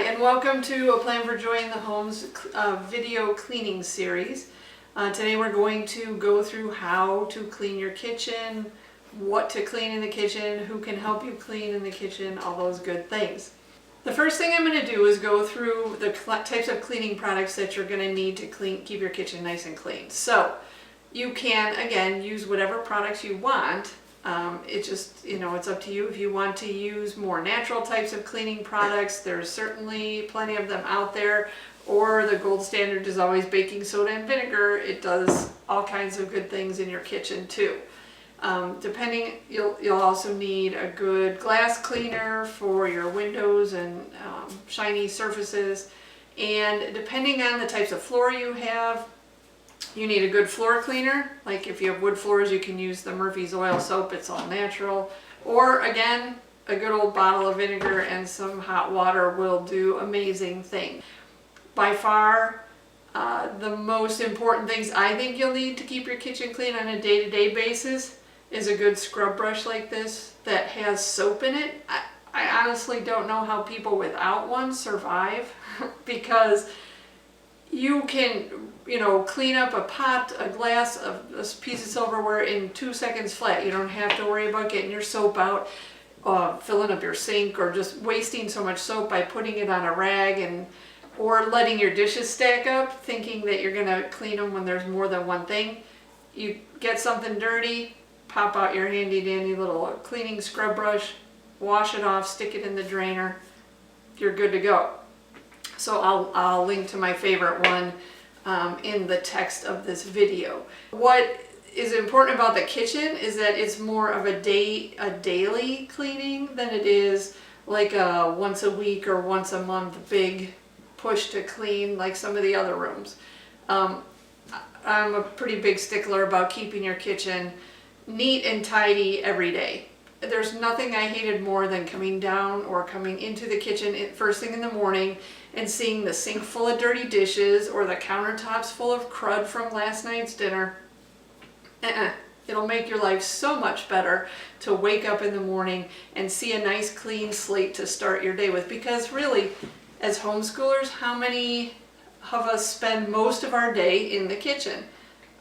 Hi, and welcome to A Plan for Joy in the Home's video cleaning series. Today we're going to go through how to clean your kitchen, what to clean in the kitchen, who can help you clean in the kitchen, all those good things. The first thing I'm going to do is go through the types of cleaning products that you're going to need to keep your kitchen nice and clean. So you can, again, use whatever products you want. It just, it's up to you. If you want to use more natural types of cleaning products, there's certainly plenty of them out there. Or the gold standard is always baking soda and vinegar. It does all kinds of good things in your kitchen too. You'll also need a good glass cleaner for your windows and shiny surfaces. And depending on the types of floor you have, you need a good floor cleaner. Like if you have wood floors, you can use the Murphy's oil soap. It's all natural. Or again, a good old bottle of vinegar and some hot water will do amazing things. By far, the most important things I think you'll need to keep your kitchen clean on a day-to-day basis is a good scrub brush like this that has soap in it. I honestly don't know how people without one survive because you can, clean up a pot, a glass, a piece of silverware in 2 seconds flat. You don't have to worry about getting your soap out, filling up your sink, or just wasting so much soap by putting it on a rag or letting your dishes stack up, thinking that you're gonna clean them when there's more than one thing. You get something dirty, pop out your handy dandy little cleaning scrub brush, wash it off, stick it in the drainer, you're good to go. So I'll link to my favorite one in the text of this video. What is important about the kitchen is that it's more of a daily cleaning than it is like a once a week or once a month big push to clean like some of the other rooms. I'm a pretty big stickler about keeping your kitchen neat and tidy every day. There's nothing I hated more than coming down or coming into the kitchen first thing in the morning and seeing the sink full of dirty dishes or the countertops full of crud from last night's dinner. It'll make your life so much better to wake up in the morning and see a nice clean slate to start your day with, because really, as homeschoolers, how many of us spend most of our day in the kitchen?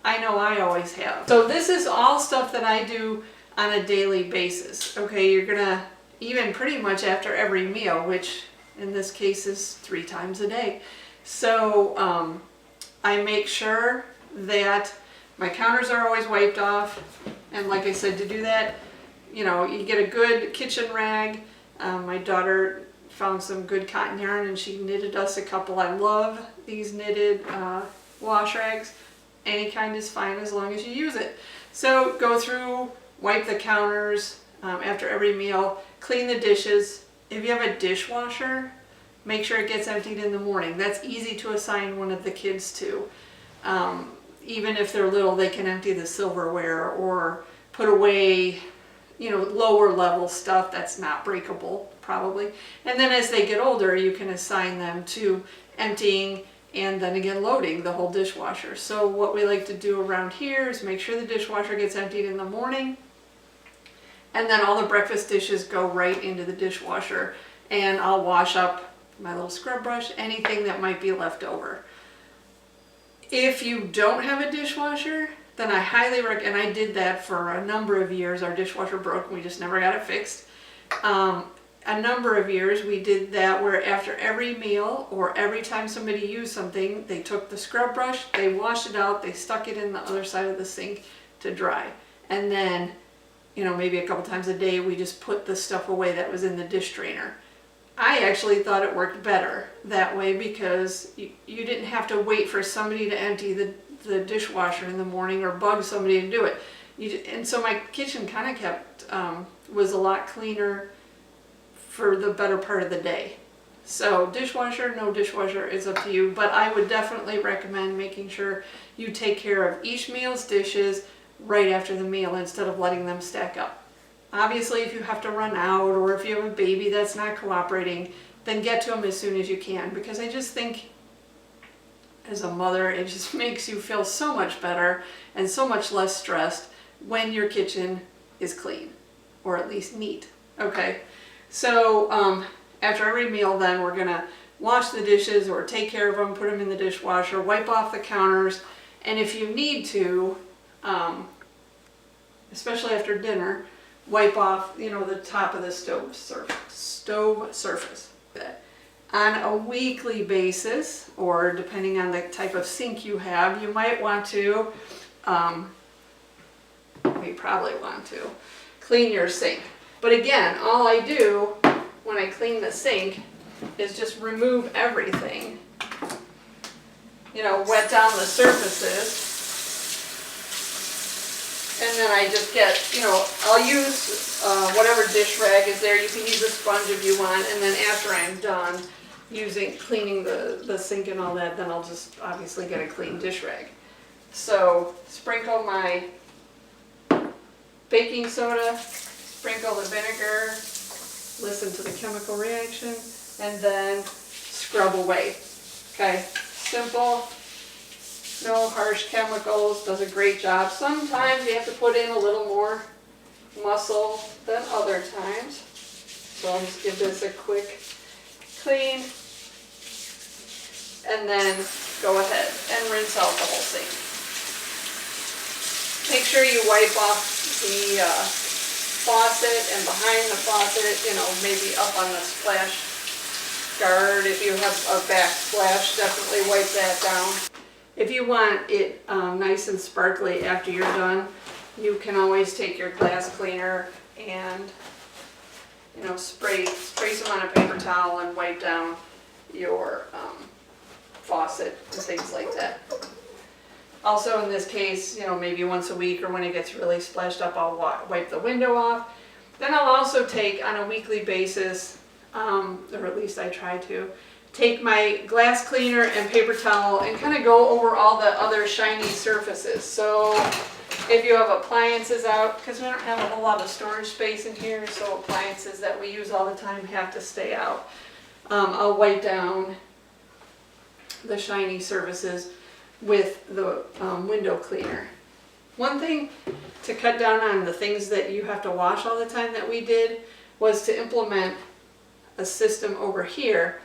I know I always have. So this is all stuff that I do on a daily basis. Okay, you're gonna, even pretty much after every meal, which in this case is 3 times a day. So I make sure that my counters are always wiped off. And like I said, to do that, you get a good kitchen rag. My daughter found some good cotton yarn and she knitted us a couple. I love these knitted wash rags. Any kind is fine as long as you use it. So go through, wipe the counters after every meal, clean the dishes. If you have a dishwasher, make sure it gets emptied in the morning. That's easy to assign one of the kids to. Even if they're little, they can empty the silverware or put away, lower level stuff that's not breakable, probably. And then as they get older, you can assign them to emptying and then again loading the whole dishwasher. So what we like to do around here is make sure the dishwasher gets emptied in the morning, and then all the breakfast dishes go right into the dishwasher, and I'll wash up my little scrub brush, anything that might be left over. If you don't have a dishwasher, then I highly recommend, and I did that for a number of years. Our dishwasher broke and we just never got it fixed. A number of years we did that, where after every meal or every time somebody used something, they took the scrub brush, they washed it out, they stuck it in the other side of the sink to dry. And then, maybe a couple times a day we just put the stuff away that was in the dish drainer. I actually thought it worked better that way because you didn't have to wait for somebody to empty the dishwasher in the morning or bug somebody to do it. And so my kitchen kind of was a lot cleaner for the better part of the day. So dishwasher, no dishwasher, it's up to you, but I would definitely recommend making sure you take care of each meal's dishes right after the meal instead of letting them stack up. Obviously, if you have to run out or if you have a baby that's not cooperating, then get to them as soon as you can, because I just think as a mother, it just makes you feel so much better and so much less stressed when your kitchen is clean, or at least neat. Okay, so after every meal then we're gonna wash the dishes or take care of them, put them in the dishwasher, wipe off the counters, and if you need to, especially after dinner, wipe off, you know, the top of the stove surface. On a weekly basis, or depending on the type of sink you have, you might want to, we probably want to, clean your sink. But again, all I do when I clean the sink is just remove everything, you know, wet down the surfaces. And then I just get, you know, I'll use whatever dish rag is there. You can use a sponge if you want. And then after I'm done cleaning the sink and all that, then I'll just obviously get a clean dish rag. So sprinkle my baking soda, sprinkle the vinegar, listen to the chemical reaction, and then scrub away. Okay, simple. No harsh chemicals, does a great job. Sometimes you have to put in a little more muscle than other times. So I'll just give this a quick clean. And then go ahead and rinse out the whole sink. Make sure you wipe off the faucet and behind the faucet, you know, maybe up on the splash guard. If you have a backsplash, definitely wipe that down. If you want it nice and sparkly after you're done, you can always take your glass cleaner and, you know, spray some on a paper towel and wipe down your faucet and things like that. Also in this case, you know, maybe once a week or when it gets really splashed up, I'll wipe the window off. Then I'll also take on a weekly basis, or at least I try to, take my glass cleaner and paper towel and kind of go over all the other shiny surfaces. So if you have appliances out, because we don't have a whole lot of storage space in here, so appliances that we use all the time have to stay out. I'll wipe down the shiny surfaces with the window cleaner. One thing to cut down on the things that you have to wash all the time that we did was to implement a system over here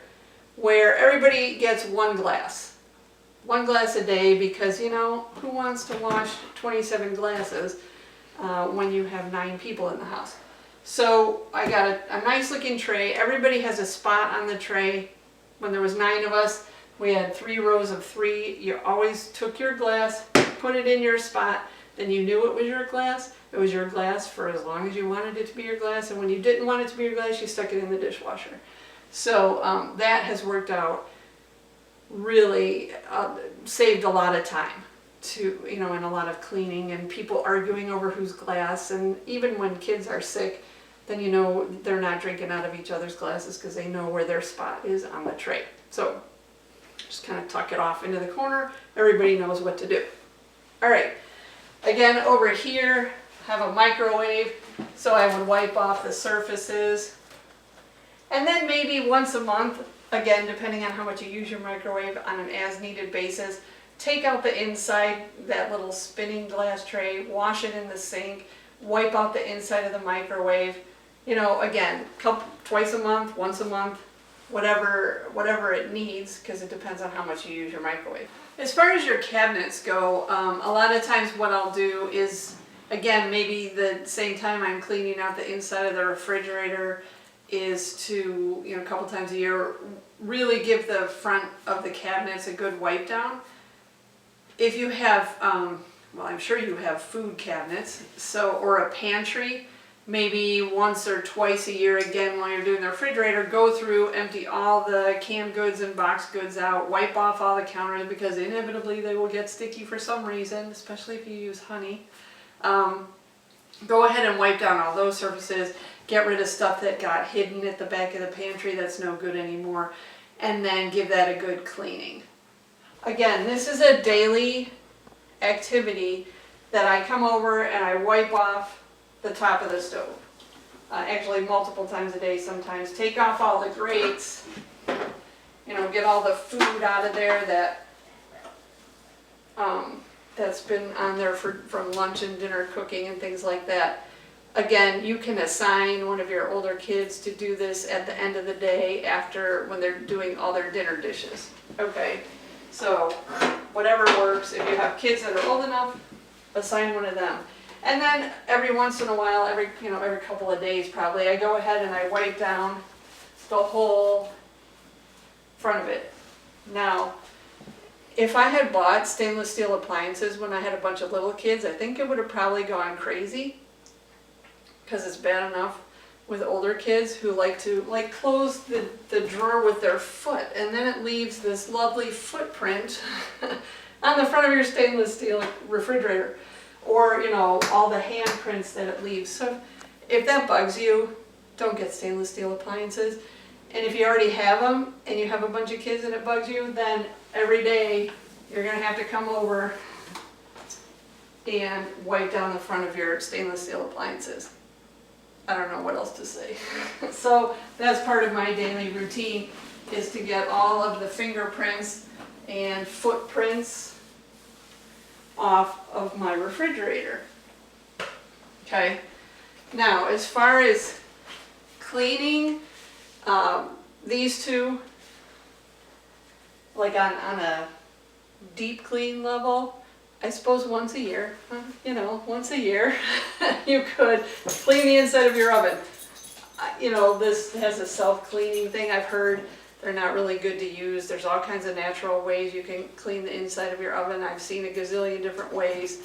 where everybody gets one glass a day, because, you know, who wants to wash 27 glasses when you have 9 people in the house? So I got a nice looking tray. Everybody has a spot on the tray. When there was 9 of us, we had 3 rows of 3. You always took your glass, put it in your spot, then you knew it was your glass. It was your glass for as long as you wanted it to be your glass, and when you didn't want it to be your glass, you stuck it in the dishwasher. So that has worked out really, saved a lot of time to, you know, and a lot of cleaning and people arguing over whose glass. And even when kids are sick, then you know they're not drinking out of each other's glasses because they know where their spot is on the tray. So just kind of tuck it off into the corner. Everybody knows what to do. All right. Again, over here, have a microwave, so I would wipe off the surfaces. And then maybe once a month, again, depending on how much you use your microwave, on an as-needed basis, take out the inside, that little spinning glass tray, wash it in the sink, wipe out the inside of the microwave. You know, again, twice a month, once a month, whatever it needs, because it depends on how much you use your microwave. As far as your cabinets go, a lot of times what I'll do is, again, maybe the same time I'm cleaning out the inside of the refrigerator, is to, you know, a couple times a year, really give the front of the cabinets a good wipe down. If you have, well, I'm sure you have food cabinets, so, or a pantry, maybe once or twice a year, again, while you're doing the refrigerator, go through, empty all the canned goods and boxed goods out, wipe off all the counters, because inevitably they will get sticky for some reason, especially if you use honey. Go ahead and wipe down all those surfaces, get rid of stuff that got hidden at the back of the pantry that's no good anymore, and then give that a good cleaning. Again, this is a daily activity that I come over and I wipe off the top of the stove. Actually multiple times a day sometimes. Take off all the grates, you know, get all the food out of there that's been on there from lunch and dinner cooking and things like that. Again, you can assign one of your older kids to do this at the end of the day after when they're doing all their dinner dishes. Okay, so whatever works. If you have kids that are old enough, assign one of them. And then every once in a while, every couple of days probably, I go ahead and I wipe down the whole front of it. Now, if I had bought stainless steel appliances when I had a bunch of little kids, I think it would have probably gone crazy, because it's bad enough with older kids who like to close the drawer with their foot, and then it leaves this lovely footprint on the front of your stainless steel refrigerator, or all the handprints that it leaves. So if that bugs you, don't get stainless steel appliances. And if you already have them and you have a bunch of kids and it bugs you, then every day you're going to have to come over and wipe down the front of your stainless steel appliances. I don't know what else to say. So that's part of my daily routine, is to get all of the fingerprints and footprints off of my refrigerator. Okay. Now, as far as cleaning, these two, like on a deep clean level, I suppose once a year, once a year, you could clean the inside of your oven. This has a self-cleaning thing. I've heard they're not really good to use. There's all kinds of natural ways you can clean the inside of your oven. I've seen a gazillion different ways.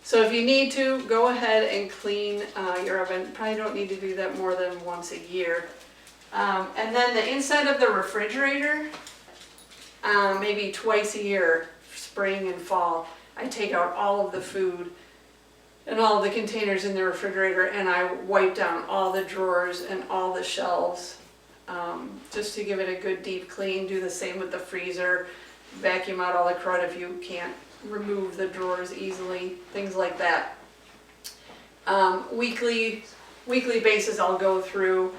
So if you need to, go ahead and clean your oven. Probably don't need to do that more than once a year. And then the inside of the refrigerator, maybe twice a year, spring and fall, I take out all of the food and all of the containers in the refrigerator, and I wipe down all the drawers and all the shelves, just to give it a good deep clean. Do the same with the freezer. Vacuum out all the crud if you can't remove the drawers easily, things like that. Weekly basis, I'll go through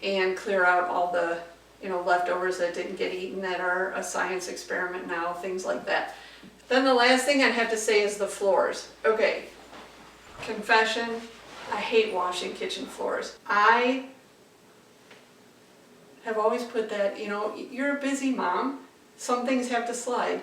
and clear out all the leftovers that didn't get eaten that are a science experiment now, things like that. Then the last thing I'd have to say is the floors. Okay, confession, I hate washing kitchen floors. I have always put that, you're a busy mom, some things have to slide.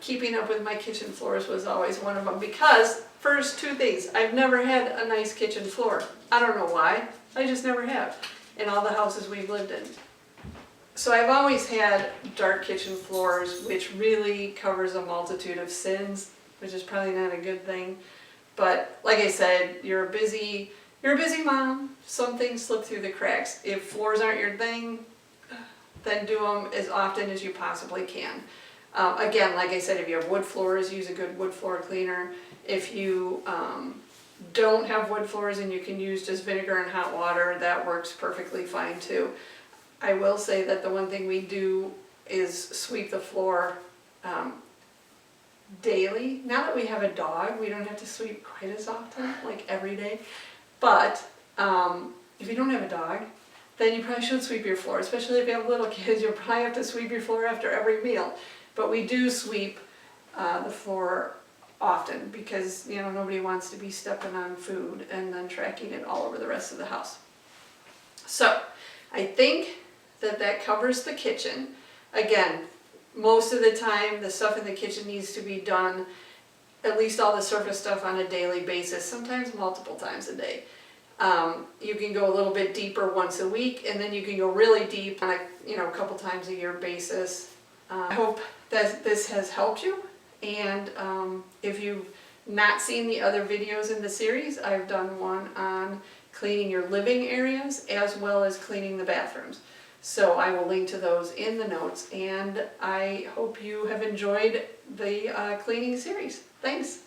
Keeping up with my kitchen floors was always one of them, because first, two things, I've never had a nice kitchen floor. I don't know why, I just never have in all the houses we've lived in. So I've always had dark kitchen floors, which really covers a multitude of sins, which is probably not a good thing. But like I said, you're a busy mom. Some things slip through the cracks. If floors aren't your thing, then do them as often as you possibly can. Again, like I said, if you have wood floors, use a good wood floor cleaner. If you don't have wood floors and you can use just vinegar and hot water, that works perfectly fine too. I will say that the one thing we do is sweep the floor daily. Now that we have a dog, we don't have to sweep quite as often, like every day. But if you don't have a dog, then you probably should sweep your floor, especially if you have little kids. You'll probably have to sweep your floor after every meal. But we do sweep the floor often, because nobody wants to be stepping on food and then tracking it all over the rest of the house. So I think that covers the kitchen. Again, most of the time the stuff in the kitchen needs to be done, at least all the surface stuff, on a daily basis, sometimes multiple times a day. You can go a little bit deeper once a week, and then you can go really deep on a couple times a year basis. I hope that this has helped you, and if you've not seen the other videos in the series, I've done one on cleaning your living areas as well as cleaning the bathrooms. So I will link to those in the notes, and I hope you have enjoyed the cleaning series. Thanks.